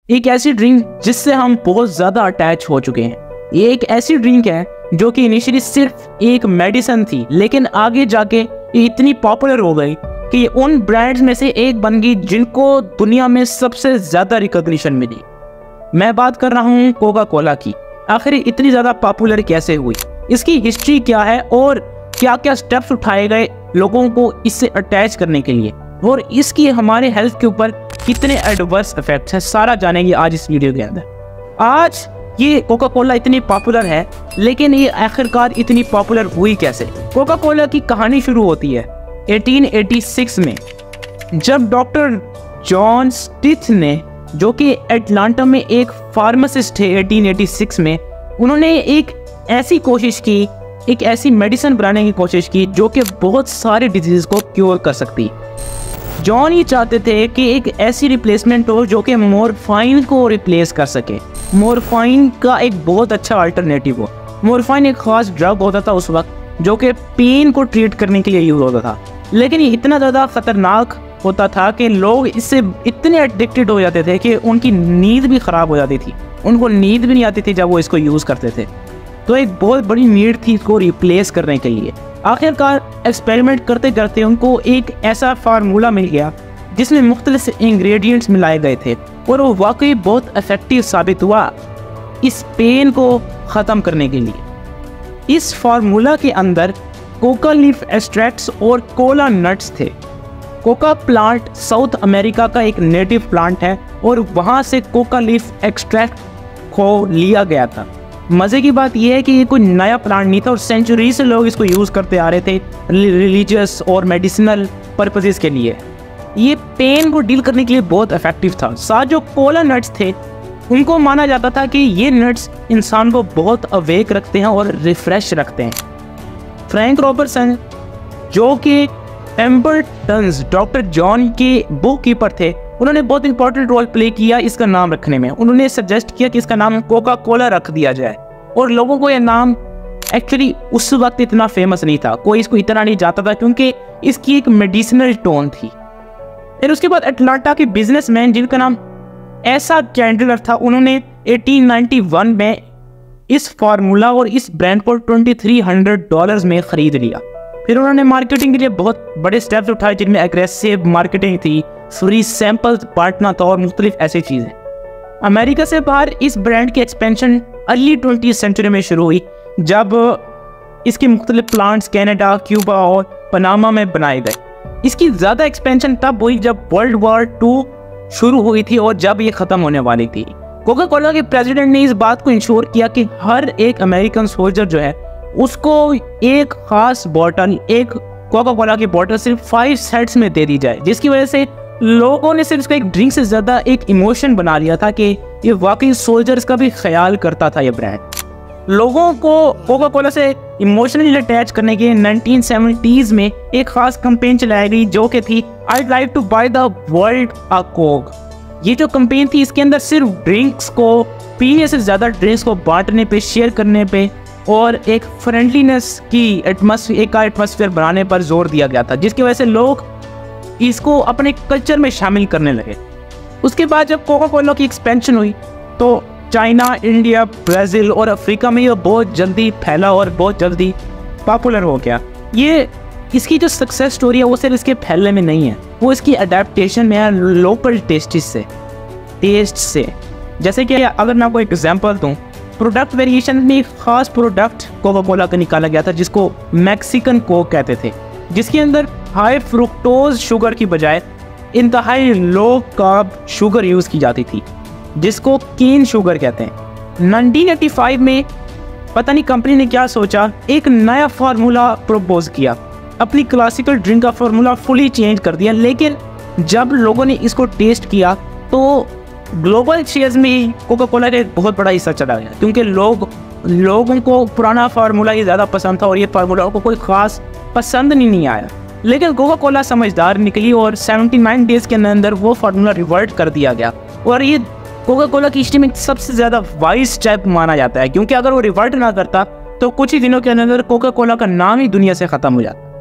एक ऐसी ड्रिंक जिससे हम बहुत ज़्यादा अटैच हो चुके हैं। ये एक ऐसी ड्रिंक है जो कि इनिशियली सिर्फ एक मेडिसिन थी, लेकिन आगे जाके ये इतनी पॉपुलर हो गई कि ये उन ब्रांड्स में से एक बन गई जिनको दुनिया में सबसे ज़्यादा रिकॉग्निशन मिली। मैं बात कर रहा हूँ कोका कोला की। आखिर इतनी ज़्यादा पॉपुलर कैसे हुई, इसकी हिस्ट्री क्या है और क्या क्या स्टेप्स उठाए गए लोगों को इससे अटैच करने के लिए, और इसकी हमारे हेल्थ के ऊपर कितने एडवर्स इफेक्ट्स हैं, सारा जानेंगे आज इस वीडियो के अंदर। आज ये कोका कोला इतनी पॉपुलर है, लेकिन ये आखिरकार इतनी पॉपुलर हुई कैसे? कोका कोला की कहानी शुरू होती है 1886 में, जब डॉक्टर जॉन स्टिथ ने, जो कि एटलांटा में एक फार्मासिस्ट थे 1886 में, उन्होंने एक ऐसी कोशिश की, एक ऐसी मेडिसिन बनाने की कोशिश की जो कि बहुत सारे डिजीज को क्योर कर सकती। जॉन ये चाहते थे कि एक ऐसी रिप्लेसमेंट हो जो कि मोरफाइन को रिप्लेस कर सके, मोरफाइन का एक बहुत अच्छा अल्टरनेटिव हो। मोरफाइन एक खास ड्रग होता था उस वक्त जो कि पेन को ट्रीट करने के लिए यूज होता था, लेकिन ये इतना ज़्यादा ख़तरनाक होता था कि लोग इससे इतने एडिक्टेड हो जाते थे कि उनकी नींद भी ख़राब हो जाती थी, उनको नींद भी नहीं आती थी जब वो इसको यूज़ करते थे। तो एक बहुत बड़ी नीड थी इसको रिप्लेस करने के लिए। आखिरकार एक्सपेरिमेंट करते करते उनको एक ऐसा फार्मूला मिल गया जिसमें मुख्तलिफ इंग्रेडिएंट्स मिलाए गए थे, और वो वाकई बहुत इफेक्टिव साबित हुआ इस पेन को ख़त्म करने के लिए। इस फार्मूला के अंदर कोका लीफ एक्सट्रैक्ट्स और कोला नट्स थे। कोका प्लांट साउथ अमेरिका का एक नेटिव प्लांट है और वहाँ से कोका लीफ एक्सट्रैक्ट को लिया गया था। मज़े की बात यह है कि ये कोई नया प्लांट नहीं था और सेंचुरी से लोग इसको यूज़ करते आ रहे थे रिलीजियस और मेडिसिनल पर्पसेस के लिए। ये पेन को डील करने के लिए बहुत इफेक्टिव था। साथ जो कोला नट्स थे, उनको माना जाता था कि ये नट्स इंसान को बहुत अवेक रखते हैं और रिफ्रेश रखते हैं। फ्रैंक रॉबर्टसन, जो कि टेम्पल्टन्स डॉक्टर जॉन के बुक कीपर थे, उन्होंने बहुत इंपॉर्टेंट रोल प्ले किया इसका नाम रखने में। उन्होंने सजेस्ट किया कि इसका नाम कोका कोला रख दिया जाए, और लोगों को यह नाम एक्चुअली उस वक्त इतना फेमस नहीं था, कोई इसको इतना नहीं जानता था क्योंकि इसकी एक मेडिसिनल टोन थी। फिर उसके बाद अटलांटा के बिजनेसमैन जिनका नाम एसा कैंडलर था, उन्होंने 1891 में इस फार्मूला और इस ब्रांड को $2300 में खरीद लिया। फिर उन्होंने मार्केटिंग के लिए बहुत बड़े स्टेप्स उठाए, जिनमें एग्रेसिव मार्केटिंग थी, फ्री सैंपल्स बांटना था और मुख्तलिफ ऐसी चीज़ें। अमेरिका से बाहर इस ब्रांड की एक्सपेंशन अर्ली 20th सेंचुरी में शुरू हुई, जब इसके मुख्तलिफ प्लांट्स कनाडा, क्यूबा और पनामा में बनाए गए। इसकी ज़्यादा एक्सपेंशन तब हुई जब वर्ल्ड वॉर 2 शुरू हुई थी और जब ये ख़त्म होने वाली थी। कोका कोला के प्रेसिडेंट ने इस बात को इंश्योर किया कि हर एक अमेरिकन सोल्जर जो है उसको एक ख़ास बॉटल, एक कोका कोला की बॉटल सिर्फ 5 सेंट्स में दे दी जाए, जिसकी वजह से लोगों ने सिर्फ इसको एक ड्रिंक से ज़्यादा एक इमोशन बना लिया था कि ये वाकई सोल्जर्स का भी ख्याल करता था। ये ब्रांड लोगों को कोका कोला से इमोशनली अटैच करने के 1970s में एक ख़ास कैंपेन चलाई गई जो कि थी I'd like to buy the world a Coke। ये जो कैंपेन थी, इसके अंदर सिर्फ ड्रिंक्स को पीने से ज़्यादा ड्रिंक्स को बांटने पे, शेयर करने पे और एक फ्रेंडलीनेस की एटमॉस्फेयर बनाने पर जोर दिया गया था, जिसकी वजह से लोग इसको अपने कल्चर में शामिल करने लगे। उसके बाद जब कोका कोला की एक्सपेंशन हुई तो चाइना, इंडिया, ब्राज़ील और अफ्रीका में ये बहुत जल्दी फैला और बहुत जल्दी पॉपुलर हो गया। ये इसकी जो सक्सेस स्टोरी है वो सिर्फ इसके फैलने में नहीं है, वो इसकी अडेप्टेशन में है लोकल टेस्ट से। जैसे कि अगर मैं आपको एक एग्जांपल दूं, प्रोडक्ट वेरिएशन में एक ख़ास प्रोडक्ट कोका कोला का निकाला गया था जिसको मैक्सिकन कोक कहते थे, जिसके अंदर हाई फ्रुक्टोज शुगर की बजाय इंतहाई लो कार्ब शुगर यूज़ की जाती थी, जिसको केन शुगर कहते हैं। 1985 में पता नहीं कंपनी ने क्या सोचा, एक नया फार्मूला प्रपोज किया, अपनी क्लासिकल ड्रिंक का फार्मूला फुली चेंज कर दिया। लेकिन जब लोगों ने इसको टेस्ट किया तो ग्लोबल शेयर्स में कोका कोला का एक बहुत बड़ा हिस्सा चला गया, क्योंकि लोगों को पुराना फार्मूला ही ज़्यादा पसंद था और ये फार्मूला को कोई ख़ास पसंद नहीं आया। लेकिन कोका कोला समझदार निकली और 79 डेज़ के अंदर वो फार्मूला रिवर्ट कर दिया गया, और ये कोका कोला की हिस्ट्री में सबसे ज़्यादा वाइज स्टेप माना जाता है, क्योंकि अगर वो रिवर्ट ना करता तो कुछ ही दिनों के अंदर कोका कोला का नाम ही दुनिया से ख़त्म हो जाता।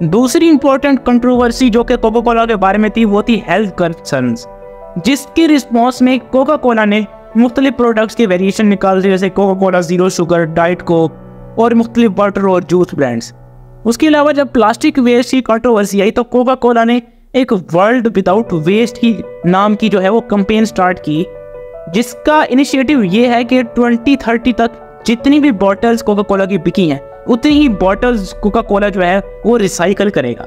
दूसरी इंपॉर्टेंट कंट्रोवर्सी जो कि कोका कोला के बारे में थी वो थी हेल्थ कंसर्न्स। जिसकी रिस्पॉन्स में कोका कोला ने मुख्तलिफ प्रोडक्ट्स के वेरिएशन निकाल दिए, जैसे Coca Cola zero sugar, diet Coke और मुख्तलिफ वाटर और जूस ब्रांड्स। उसके अलावा जब प्लास्टिक वेस्ट की कंट्रोवर्सी आई तो कोका कोला ने एक वर्ल्ड विदाउट वेस्ट की नाम की जो है वो कैंपेन स्टार्ट की, जिसका इनिशिएटिव ये है कि 2030 तक जितनी भी बॉटल्स कोका कोला की बिकी हैं उतनी ही बॉटल्स कोका कोला जो है वो रिसाइकल करेगा।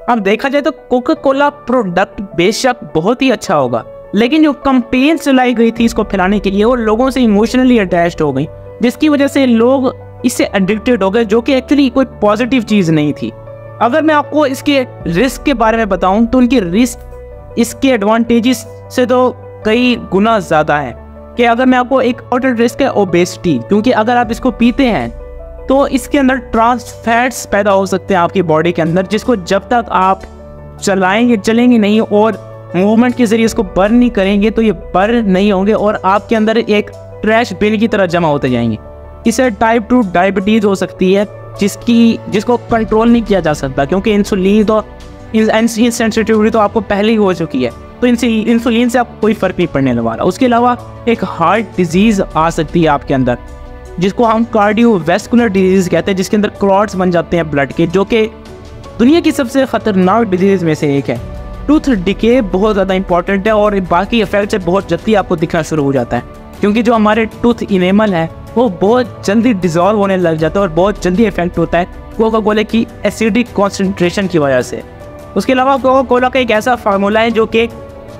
अब देखा जाए तो कोका कोला प्रोडक्ट बेशक बहुत ही अच्छा होगा, लेकिन जो कैंपेन चलाई गई थी इसको फैलाने के लिए वो लोगों से इमोशनली अटैच्ड हो गई, जिसकी वजह से लोग इससे एडिक्टेड हो गए, जो कि एक्चुअली कोई पॉजिटिव चीज़ नहीं थी। अगर मैं आपको इसके रिस्क के बारे में बताऊं तो उनकी रिस्क इसके एडवांटेजेस से तो कई गुना ज़्यादा है। कि अगर मैं आपको एक इम्पोर्टेंट रिस्क है ओबेसिटी, क्योंकि अगर आप इसको पीते हैं तो इसके अंदर ट्रांस फैट्स पैदा हो सकते हैं आपकी बॉडी के अंदर, जिसको जब तक आप चलेंगे नहीं और मूवमेंट के जरिए इसको बर्न नहीं करेंगे तो ये बर्न नहीं होंगे और आपके अंदर एक ट्रैश बिन की तरह जमा होते जाएंगे। इससे टाइप 2 डायबिटीज़ हो सकती है, जिसको कंट्रोल नहीं किया जा सकता, क्योंकि इंसुलिन तो सेंसिटिविटी तो आपको पहले ही हो चुकी है, तो इंसुलिन से आपको कोई फ़र्क नहीं पड़ने वाला। उसके अलावा एक हार्ट डिजीज़ आ सकती है आपके अंदर, जिसको हम कार्डियोवैस्कुलर डिजीज़ कहते हैं, जिसके अंदर क्लॉट्स बन जाते हैं ब्लड के, जो कि दुनिया की सबसे ख़तरनाक डिजीज़ में से एक है। टूथ डिके बहुत ज़्यादा इंपॉर्टेंट है और बाकी इफेक्ट से बहुत जल्दी आपको दिखना शुरू हो जाता है, क्योंकि जो हमारे टूथ इनेमल है वो बहुत जल्दी डिज़ोल्व होने लग जाता है और बहुत जल्दी इफेक्ट होता है कोका कोला की एसिडिक कॉन्सेंट्रेशन की वजह से। उसके अलावा कोका कोला का एक ऐसा फार्मूला है जो कि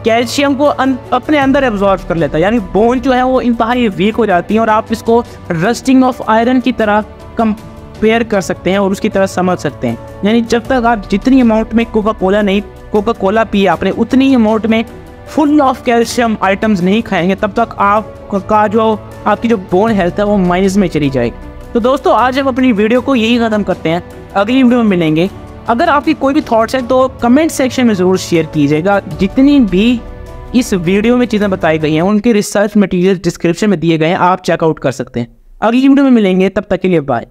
कैल्शियम को अपने अंदर एब्जॉर्ब कर लेता है, यानी बोन जो है वो इंतहाई वीक हो जाती है और आप इसको रस्टिंग ऑफ आयरन की तरह कंपेयर कर सकते हैं और उसकी तरह समझ सकते हैं। यानी जब तक आप जितनी अमाउंट में कोका कोला पिए आपने उतनी अमाउंट में फुल ऑफ कैल्शियम आइटम्स नहीं खाएंगे, तब तक आपकी जो बोन हेल्थ है वो माइनस में चली जाएगी। तो दोस्तों आज हम अपनी वीडियो को यही ख़त्म करते हैं, अगली वीडियो में मिलेंगे। अगर आपकी कोई भी थॉट्स हैं तो कमेंट सेक्शन में ज़रूर शेयर कीजिएगा। जितनी भी इस वीडियो में चीज़ें बताई गई हैं उनके रिसर्च मटेरियल डिस्क्रिप्शन में दिए गए हैं, आप चेकआउट कर सकते हैं। अगली वीडियो में मिलेंगे, तब तक के लिए बाय।